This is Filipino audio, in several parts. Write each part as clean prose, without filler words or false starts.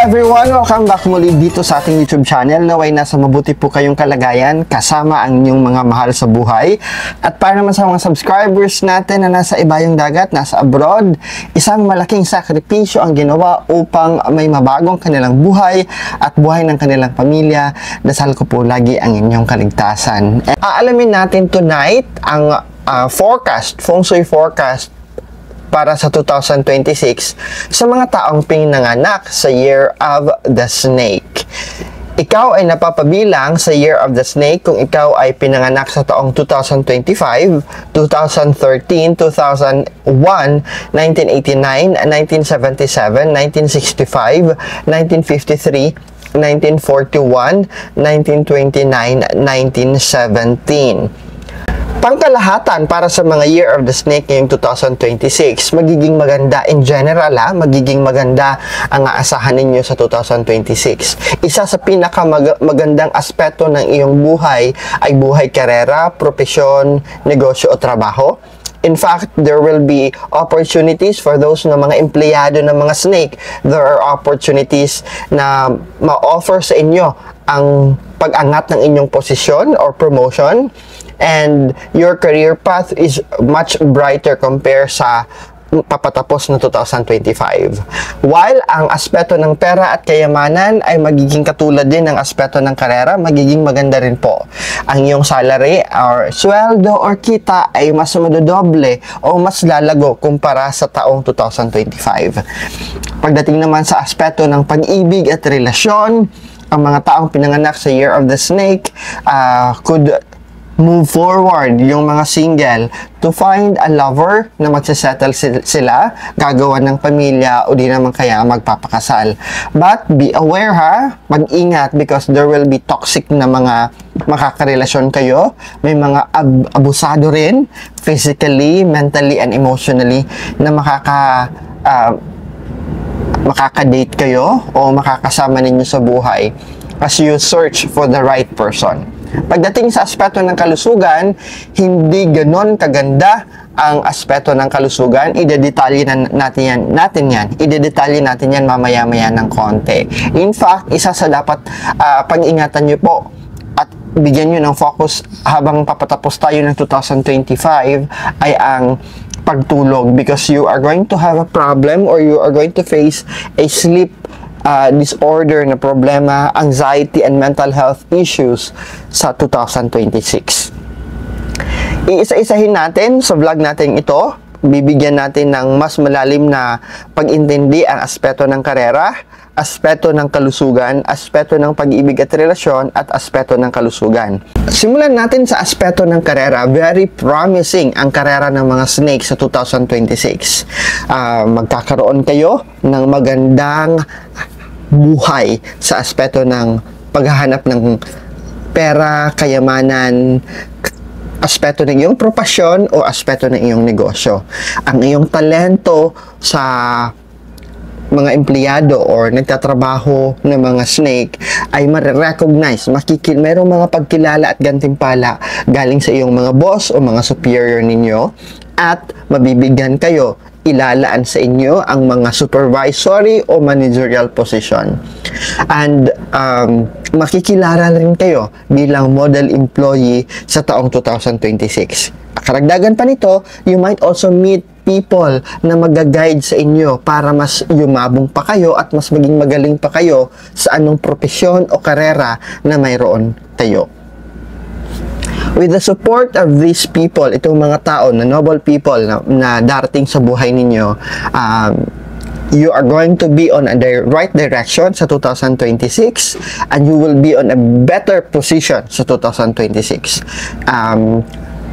everyone! Welcome back muli dito sa ating YouTube channel. Naway nasa mabuti po kayong kalagayan kasama ang inyong mga mahal sa buhay. At para naman sa mga subscribers natin na nasa ibayong dagat, nasa abroad, isang malaking sakripisyo ang ginawa upang may mabagong kanilang buhay at buhay ng kanilang pamilya. Dasal ko po lagi ang inyong kaligtasan. Aalamin natin tonight ang feng shui forecast para sa 2026 sa mga taong pinanganak sa Year of the Snake. Ikaw ay napapabilang sa Year of the Snake kung ikaw ay pinanganak sa taong 2025, 2013, 2001, 1989, 1977, 1965, 1953, 1941, 1929, 1917. Pangkalahatan para sa mga Year of the Snake ngayong 2026, magiging maganda in general magiging maganda ang aasahan ninyo sa 2026. Isa sa pinakamagandang aspeto ng iyong buhay ay buhay karera, propesyon, negosyo o trabaho. In fact, there will be opportunities for those na mga empleyado ng mga snake. There are opportunities na ma-offer sa inyo ang pag-angat ng inyong posisyon or promotion, and your career path is much brighter compare sa papatapos na 2025. While ang aspeto ng pera at kayamanan ay magiging katulad din ng aspeto ng karera, magiging maganda rin po. Ang iyong salary or sweldo or kita ay mas madodoble o mas lalago kumpara sa taong 2025. Pagdating naman sa aspeto ng pag-ibig at relasyon, ang mga taong pinanganak sa Year of the Snake could move forward, yung mga single, to find a lover na magsasettle sila, gagawa ng pamilya o di naman kaya magpapakasal. But be aware mag-ingat because there will be toxic na mga makakarelasyon kayo. May mga abusado rin, physically, mentally, and emotionally na makaka-date kayo o makakasama ninyo sa buhay as you search for the right person. Pagdating sa aspeto ng kalusugan, hindi ganon kaganda ang aspeto ng kalusugan. Idedetalye natin yan. Idedetalye natin yan mamaya-maya ng konti. In fact, isa sa dapat pag-ingatan nyo po at bigyan nyo ng focus habang papatapos tayo ng 2025 ay ang pagtulog, because you are going to have a problem or you are going to face a sleep disorder na problema, anxiety and mental health issues sa 2026. Iisa-isahin natin sa vlog natin ito. Bibigyan natin ng mas malalim na pag-intindi ang aspeto ng karera, aspeto ng kalusugan, aspeto ng pag-ibig at relasyon, at aspeto ng kalusugan. Simulan natin sa aspeto ng karera. Very promising ang karera ng mga snake sa 2026. Magkakaroon kayo ng magandang buhay sa aspeto ng paghahanap ng pera, kayamanan, aspeto ng iyong propasyon o aspeto ng iyong negosyo. Ang iyong talento sa mga empleyado or nagtatrabaho ng mga snake ay marirecognize, mayroong mga pagkilala at gantimpala galing sa iyong mga boss o mga superior ninyo, at mabibigyan kayo, ilalaan sa inyo ang mga supervisory o managerial position. And makikilala rin kayo bilang model employee sa taong 2026. Karagdagan pa nito, you might also meet people na mag-guide sa inyo para mas yumabong pa kayo at mas maging magaling pa kayo sa anong propesyon o karera na mayroon kayo. With the support of these people, itong mga tao na noble people na darating sa buhay ninyo, you are going to be on the right direction sa 2026 and you will be on a better position sa 2026.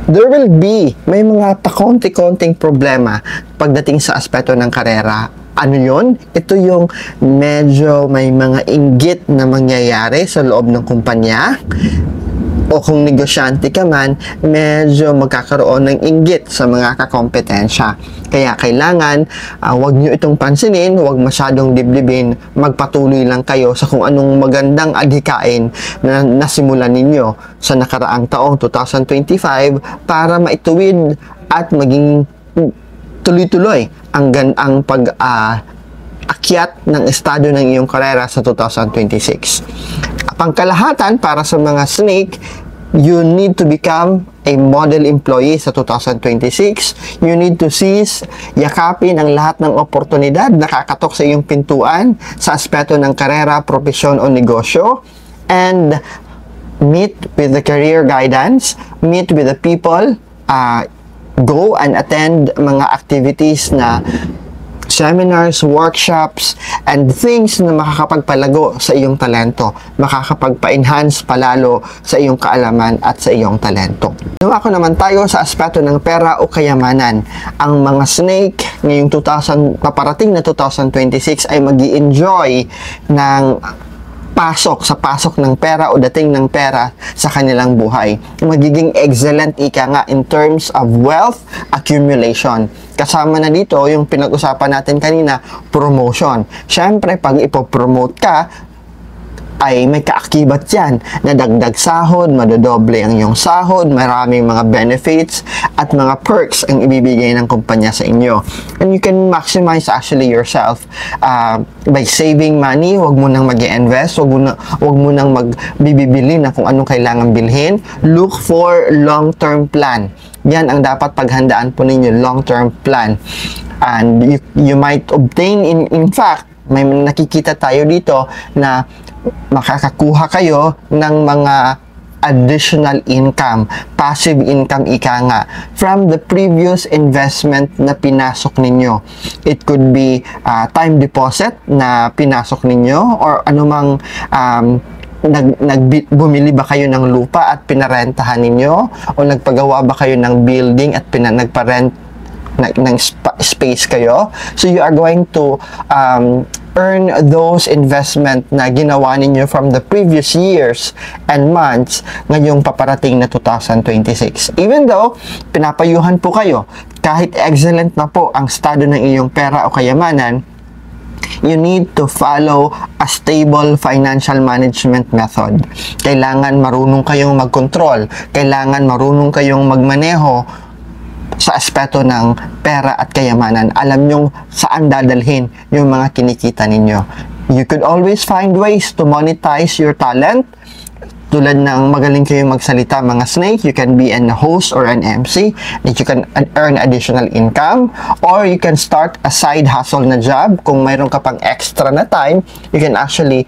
There will be, may mga pakonti-konting problema pagdating sa aspeto ng karera. Ano yun? Ito yung medyo may mga inggit na mangyayari sa loob ng kumpanya, o kung negosyante ka man, medyo magkakaroon ng inggit sa mga kakompetensya. Kaya kailangan, wag nyo itong pansinin, wag masyadong dibdibin, magpatuloy lang kayo sa kung anong magandang adhikain na nasimulan ninyo sa nakaraang taong 2025 para maituwid at maging tuloy-tuloy ang akyat ng estado ng iyong karera sa 2026. Pangkalahatan, para sa mga snake, you need to become a model employee sa 2026. You need to seize, yakapin ang lahat ng oportunidad na kakatok sa iyong pintuan sa aspeto ng karera, propesyon o negosyo, and meet with the career guidance, meet with the people, go and attend mga activities na seminars, workshops, and things na makakapagpalago sa iyong talento, makakapagpa-enhance palalo sa iyong kaalaman at sa iyong talento. Dumako naman tayo sa aspeto ng pera o kayamanan. Ang mga snake ngayong paparating na 2026 ay mag-i-enjoy ng pasok ng pera o dating ng pera sa kanilang buhay. Magiging excellent ika nga in terms of wealth accumulation. Kasama na dito yung pinag-usapan natin kanina, promotion. Siyempre, pag ipopromote ka, ay may kaakibat yan na dagdag sahod, madodoble ang iyong sahod, maraming mga benefits at mga perks ang ibibigay ng kumpanya sa inyo. And you can maximize actually yourself by saving money. Huwag mo nang mag-invest, huwag mo nang magbibili na kung anong kailangan bilhin. Look for long-term plan. Yan ang dapat paghandaan po ninyo, long-term plan. And you might obtain, in fact, may nakikita tayo dito na makakakuha kayo ng mga additional income, passive income ika nga, from the previous investment na pinasok ninyo. It could be time deposit na pinasok ninyo or anumang bumili ba kayo ng lupa at pinarentahan ninyo o nagpagawa ba kayo ng building at nagparent ng space kayo. So you are going to earn those investment na ginawa ninyo from the previous years and months ngayong paparating na 2026. Even though pinapayuhan po kayo, kahit excellent na po ang estado ng iyong pera o kayamanan, you need to follow a stable financial management method. Kailangan marunong kayong mag-control, kailangan marunong kayong magmaneho sa aspeto ng pera at kayamanan. Alam nyo saan dadalhin yung mga kinikita ninyo. You could always find ways to monetize your talent. Tulad ng magaling kayong magsalita mga snake, you can be a host or an MC that you can earn additional income, or you can start a side hustle na job. Kung mayroon ka pang extra na time, you can actually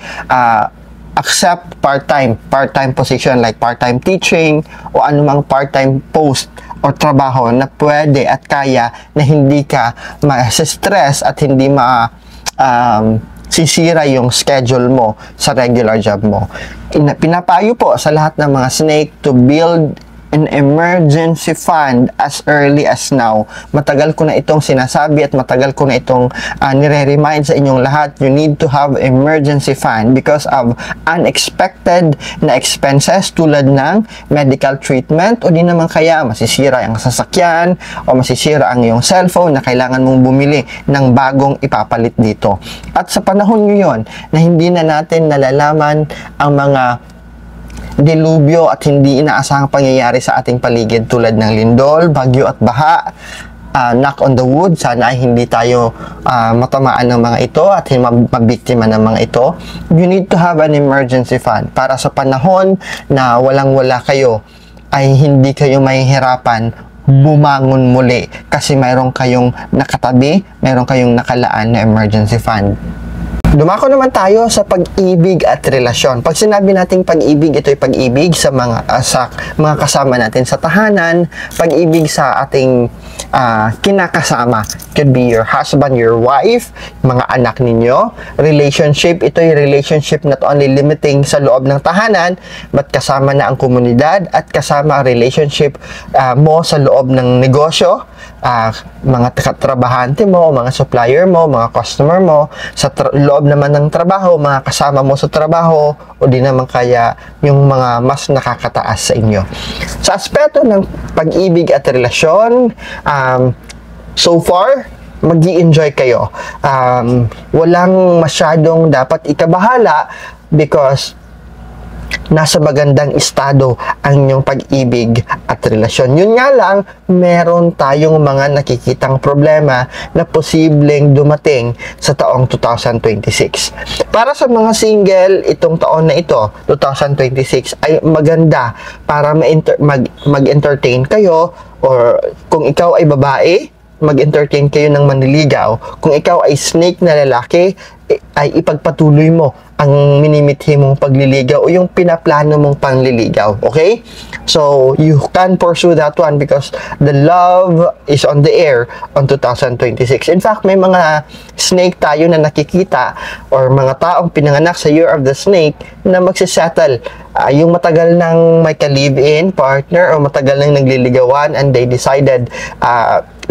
accept part-time position like part-time teaching o anumang part-time post o trabaho na pwede at kaya na hindi ka ma-stress at hindi sisira yung schedule mo sa regular job mo. Pinapayo po sa lahat ng mga snake to build an emergency fund as early as now. Matagal ko na itong sinasabi at matagal ko na itong nire-remind sa inyong lahat. You need to have emergency fund because of unexpected na expenses tulad ng medical treatment o di naman kaya masisira ang sasakyan o masisira ang iyong cellphone na kailangan mong bumili ng bagong ipapalit dito. At sa panahon ngayon na hindi na natin nalalaman ang mga dilubyo at hindi inaasahang pangyayari sa ating paligid tulad ng lindol, bagyo at baha, knock on the wood, sana ay hindi tayo matamaan ng mga ito at mabiktima ng mga ito. You need to have an emergency fund para sa panahon na walang-wala kayo ay hindi kayo mahihirapan bumangon muli kasi mayroon kayong nakatabi, mayroon kayong nakalaan na emergency fund. Dumako naman tayo sa pag-ibig at relasyon. Pag sinabi nating pag-ibig, ito ay pag-ibig sa mga kasama natin sa tahanan, pag-ibig sa ating kinakasama. Could be your husband, your wife, mga anak ninyo. Relationship, ito ay relationship not only limiting sa loob ng tahanan, but kasama na ang komunidad at kasama ang relationship mo sa loob ng negosyo, mga katrabahante mo, mga supplier mo, mga customer mo, sa loob naman ng trabaho, mga kasama mo sa trabaho, o di naman kaya yung mga mas nakakataas sa inyo. Sa aspeto ng pag-ibig at relasyon, so far, mag-i-enjoy kayo. Walang masyadong dapat ikabahala because nasa magandang estado ang inyong pag-ibig at relasyon. Yun nga lang, meron tayong mga nakikitang problema na posibleng dumating sa taong 2026. Para sa mga single, itong taon na ito, 2026, ay maganda para mag-entertain kayo, or kung ikaw ay babae, mag-entertain kayo ng manliligaw. Kung ikaw ay snake na lalaki, ay ipagpatuloy mo ang minimithi mong pagliligaw o yung pinaplano mong panliligaw. Okay? So, you can pursue that one because the love is on the air on 2026. In fact, may mga snake tayo na nakikita or mga taong pinanganak sa Year of the Snake na magsisettle. Yung matagal nang may ka-live-in partner o matagal nang nagliligawan and they decided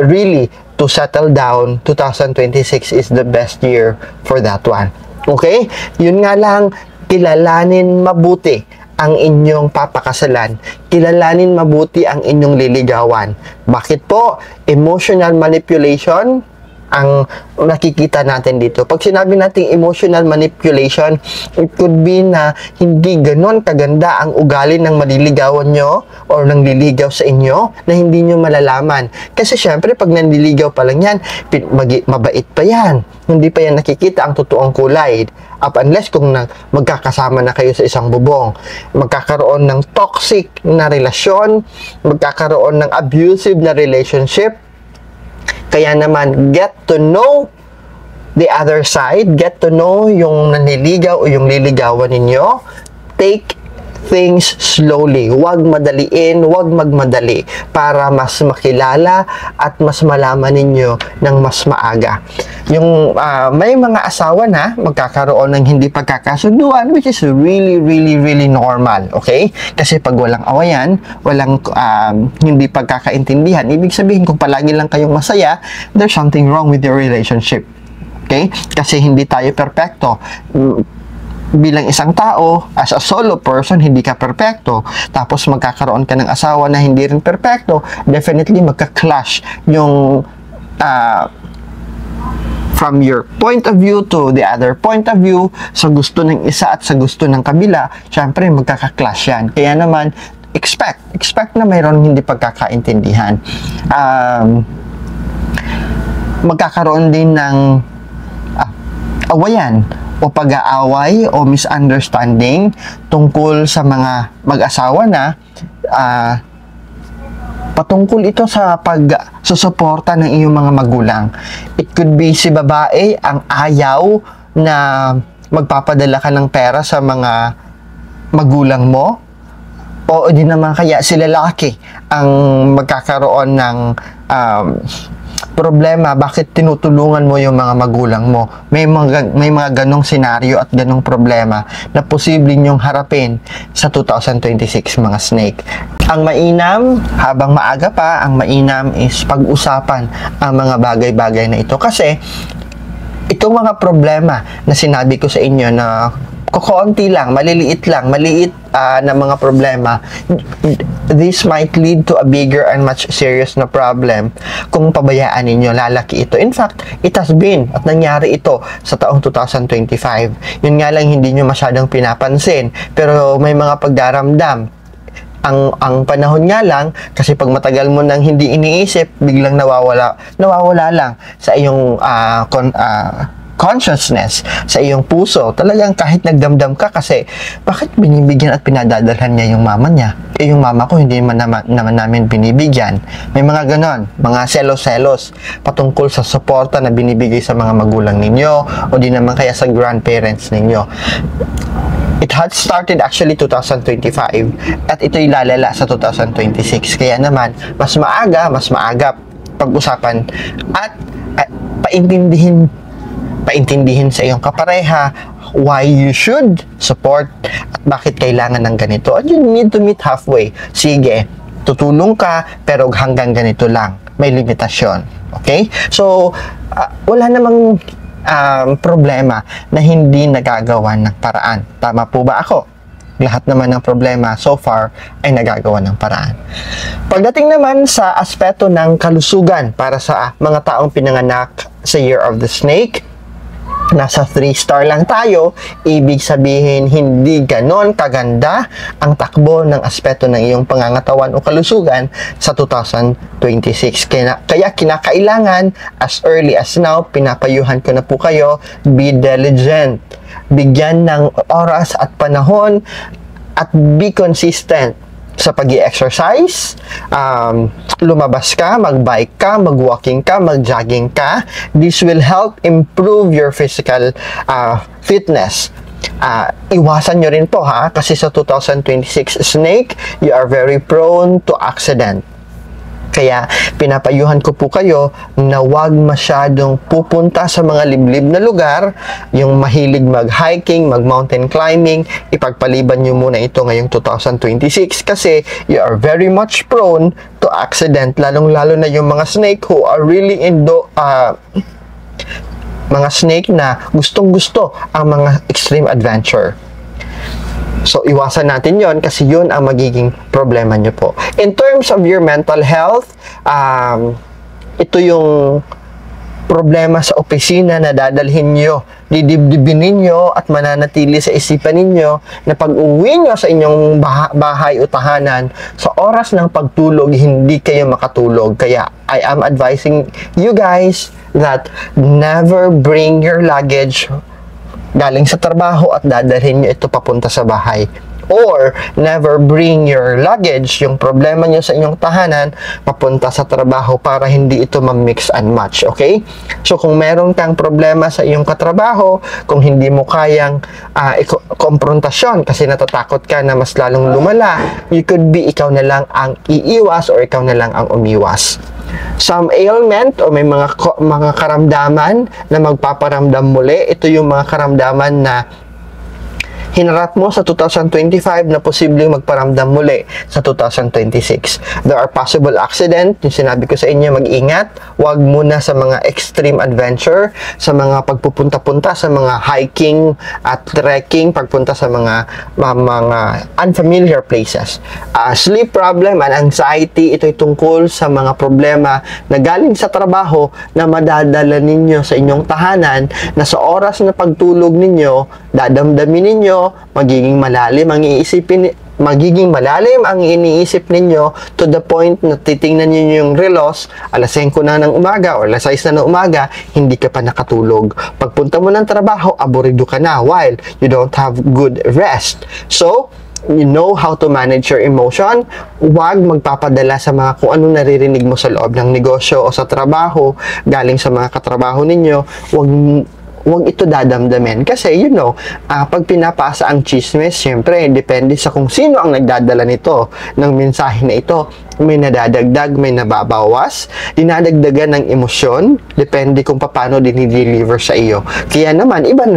really to settle down, 2026 is the best year for that one. Okay? Yun nga lang, kilalanin mabuti ang inyong papakasalan. Kilalanin mabuti ang inyong liligawan. Bakit po? Emotional manipulation ang nakikita natin dito. Pag sinabi natin emotional manipulation, it could be na hindi ganon kaganda ang ugali ng maliligawan nyo or ng liligaw sa inyo na hindi nyo malalaman. Kasi syempre, pag nanliligaw pa lang yan, mabait pa yan. Hindi pa yan nakikita ang totoong kulay. Up unless kung magkakasama na kayo sa isang bubong. Magkakaroon ng toxic na relasyon, magkakaroon ng abusive na relationship. Kaya naman, get to know the other side, get to know yung nanliligaw o yung liligawan ninyo. Take things slowly. Huwag madaliin, huwag magmadali para mas makilala at mas malaman ninyo ng mas maaga. Yung may mga asawa na magkakaroon ng hindi pagkakasunduan, which is really normal, okay? Kasi pag walang awayan, walang hindi pagkakaintindihan, ibig sabihin kung palagi lang kayong masaya, there's something wrong with your relationship. Okay? Kasi hindi tayo perpekto. Bilang isang tao, as a solo person, hindi ka perpekto. Tapos magkakaroon ka ng asawa na hindi rin perpekto, definitely magka-clash yung from your point of view to the other point of view, sa gusto ng isa at sa gusto ng kabila, syempre magkaka-clash yan. Kaya naman, expect na mayroon hindi pagkakaintindihan. Magkakaroon din ng awayan o pag-aaway o misunderstanding tungkol sa mga mag-asawa na patungkol ito sa pag-susuporta ng iyong mga magulang. It could be si babae ang ayaw na magpapadala ka ng pera sa mga magulang mo, o di naman kaya si lalaki ang magkakaroon ng problema, bakit tinutulungan mo yung mga magulang mo. May mga ganong senaryo at ganong problema na posibleng nyong harapin sa 2026, mga snake. Ang mainam, habang maaga pa, ang mainam is pag-usapan ang mga bagay-bagay na ito. Kasi itong mga problema na sinabi ko sa inyo na kukunti lang, maliit na mga problema, this might lead to a bigger and much serious na problem kung pabayaan ninyo, lalaki ito. In fact, it has been at nangyari ito sa taong 2025. Yun nga lang, hindi nyo masyadong pinapansin, pero may mga pagdaramdam. Ang panahon nga lang, kasi pag matagal mo nang hindi iniisip, biglang nawawala lang sa iyong consciousness, sa iyong puso. Talagang kahit nagdamdam ka kasi bakit binibigyan at pinadadalhan niya yung mama niya? Yung mama ko hindi naman namin binibigyan. May mga ganon, mga selos-selos patungkol sa suporta na binibigay sa mga magulang ninyo o di naman kaya sa grandparents ninyo. It had started actually 2025 at ito'y lalala sa 2026. Kaya naman, mas maaga pag-usapan at paintindihin sa iyong kapareha why you should support at bakit kailangan ng ganito. And you need to meet halfway. Sige, tutulong ka pero hanggang ganito lang. May limitasyon. Okay? So, wala namang problema na hindi nagagawa ng paraan. Tama po ba ako? Lahat naman ng problema so far ay nagagawa ng paraan. Pagdating naman sa aspeto ng kalusugan para sa mga taong pinanganak sa Year of the Snake, nasa 3-star lang tayo, ibig sabihin hindi ganon kaganda ang takbo ng aspeto ng iyong pangangatawan o kalusugan sa 2026. Kaya kinakailangan, as early as now, pinapayuhan ko na po kayo, be diligent. Bigyan ng oras at panahon at be consistent sa pag-i-exercise, lumabas ka, mag-bike ka, mag-walking ka, mag-jogging ka. This will help improve your physical fitness. Iwasan nyo rin po ha, kasi sa 2026 snake, you are very prone to accident. Kaya pinapayuhan ko po kayo na huwag masyadong pupunta sa mga liblib na lugar, yung mahilig mag-hiking, mag-mountain climbing, ipagpaliban nyo muna ito ngayong 2026 kasi you are very much prone to accident, lalong-lalo na yung mga snake who are really mga snake na gustong-gusto ang mga extreme adventure. So, iwasan natin yon kasi yun ang magiging problema nyo po. In terms of your mental health, ito yung problema sa opisina na dadalhin nyo, didibdibin ninyo at mananatili sa isipan ninyo na pag-uwi nyo sa inyong bahay o tahanan, sa oras ng pagtulog, hindi kayo makatulog. Kaya, I am advising you guys that never bring your luggage galing sa trabaho at dadalhin nyo ito papunta sa bahay. Or, never bring your luggage, yung problema nyo sa inyong tahanan, papunta sa trabaho para hindi ito ma-mix and match, okay? So, kung meron kang problema sa iyong katrabaho, kung hindi mo kayang konfrontasyon kasi natatakot ka na mas lalong lumala, you could be ikaw na lang ang iiwas or ikaw na lang ang umiwas. Some ailment o may mga karamdaman na magpaparamdam muli, ito yung mga karamdaman na hinarap mo sa 2025 na posibleng magparamdam muli sa 2026. There are possible accident, yung sinabi ko sa inyo, mag-ingat, huwag muna sa mga extreme adventure, sa mga pagpupunta-punta, sa mga hiking at trekking, pagpunta sa mga unfamiliar places. Sleep problem and anxiety, ito'y tungkol sa mga problema na galing sa trabaho na madadala ninyo sa inyong tahanan na sa oras na pagtulog ninyo, dadamdamin ninyo, magiging malalim ang iniisip ninyo to the point na titingnan niyo yung relos, alas 5 na ng umaga o alas 6 na ng umaga, hindi ka pa nakatulog. Pagpunta mo ng trabaho, aburido ka na while you don't have good rest. So, you know how to manage your emotion. Huwag magpapadala sa mga kung anong naririnig mo sa loob ng negosyo o sa trabaho, galing sa mga katrabaho ninyo. Huwag ito dadamdamin. Kasi, pag pinapasa ang chismis, syempre, depende sa kung sino ang nagdadala nito ng mensahe na ito. May nadadagdag, may nababawas, dinadagdagan ng emosyon, depende kung paano dinideliver sa iyo. Kaya naman, iba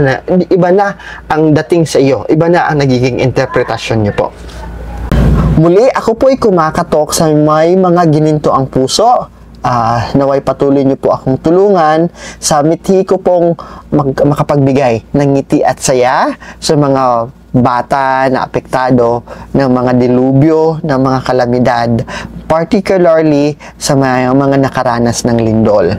na ang dating sa iyo, iba na ang nagiging interpretasyon niyo po. Muli, ako po'y kumakatok sa may mga gininto ang puso. Naway patuloy niyo po akong tulungan sa mithi ko pong makapagbigay ng ngiti at saya sa mga bata na apektado ng mga dilubyo, ng mga kalamidad, particularly sa mga nakaranas ng lindol.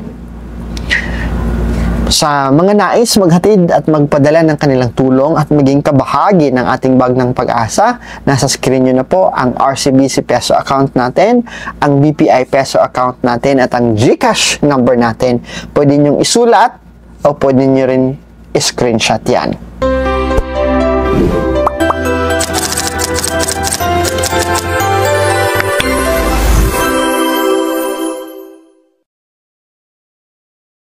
Sa mga nais maghatid at magpadala ng kanilang tulong at maging kabahagi ng ating Bagnang Pag-asa, nasa screen nyo na po ang RCBC Peso account natin, ang BPI Peso account natin at ang GCash number natin. Pwede nyong isulat o pwede nyo rin screenshot yan.